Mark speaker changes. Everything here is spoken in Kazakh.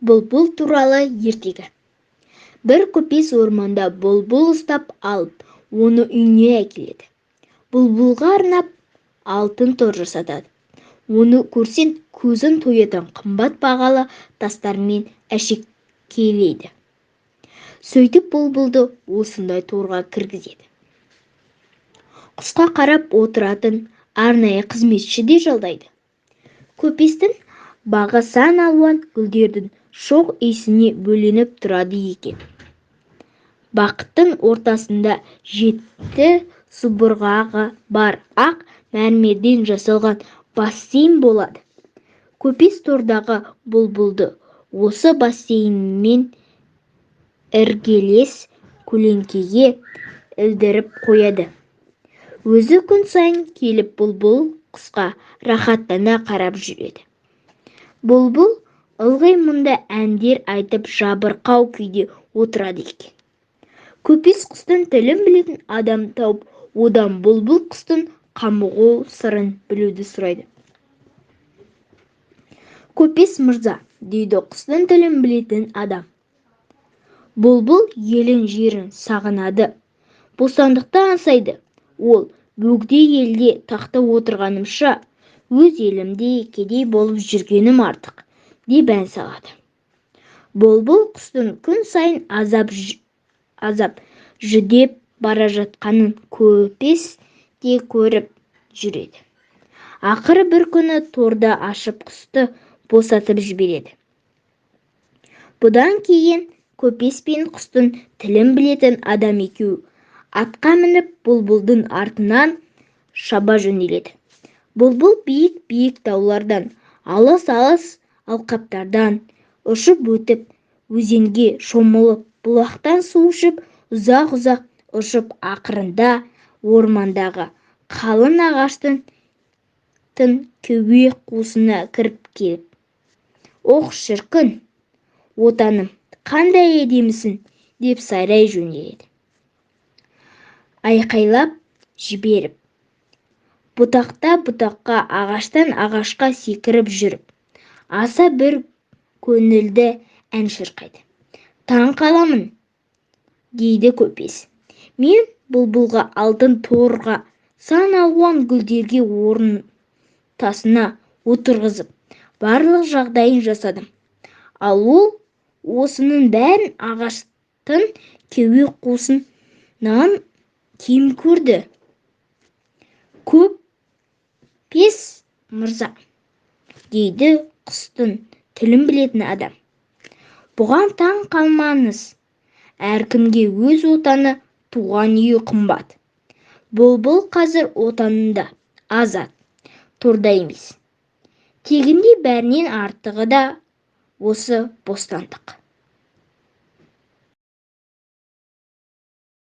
Speaker 1: Бұлбұл туралы ертегі. Бір көпес орманда бұлбұл ұстап алып, оны үйіне әкеледі. Бұлбұлға арнап алтын тор жасатады. Оны көрсең көзін тоятын қымбат бағалы тастармен әшекейлейді. Сөйтіп бұлбұлды осындай торға кіргізеді. Құсқа қарап отыратын арнайы қызметші де жалдайды. Көпестің бағы сан алуан гүлдердің шоқ иісіне бөленіп тұрады екен. Бақыттың ортасында 7 субұрғағы бар ақ мәрмерден жасалған бассейн болады. Көпес тордағы бұлбұлды осы бассейнмен іргелес көлеңкеге ілдіріп қояды. Өзі күн сайын келіп бұлбұл құсқа рахаттана қарап жүреді. Бұлбұл ылғи мұнда әндер айтып жабырқау күйде отырады екен. Көпес құстың тілін білетін адам тауып, одан бұлбұл құстың қамығу сырын білуді сұрайды. Көпес мырза, дейді құстың тілін білетін адам, бұлбұл елін жерін сағынады, бостандықты аңсайды. Ол бөгде елде тақта отырғанымша, өз елімде кедей болып жүргенім артық, деп ән салады. Бұлбұл құстың күн сайын азап жүдеп бара жатқанын көпес те көріп жүреді. Ақыры бір күні торды ашып құсты босатып жібереді. Бұдан кейін көпес пен құстың тілін білетін адам екеуі атқа мініп бұлбұлдың артынан шаба жөнеледі. Бұлбұл биік-биік таулардан, алыс-алыс алқаптардан ұшып өтіп, өзенге шомылып, бұлақтан су ішіп, ұзақ-ұзақ ұшып, ақырында ормандағы қалың ағаштың кеуе қуысына кіріп келіп, «Ох, шіркін, отаным, қандай әдемісің!» деп сайрай жөнеледі. Айқайлап жіберіп, бұтақта-бұтаққа, ағаштан ағашқа секіріп жүріп, аса бір көңілді ән шырқайды. «Таң қаламын», дейді көпес. «Мен бұлбұлға алтын торға сан алуан гүлдерге ортасына отырғызып, барлық жағдайын жасадым. Ал ол осының бәрін ағаштың кеуе қуысынан кем көрді». «Көпес мырза», дейді құстың тілін білетін адам, «бұған таң қалмаңыз. Әркімге өз отаны, туған үйі қымбат. Бұлбұл қазір отанында, азат, торда емес. Тегінде бәрінен артығы да осы бостандық».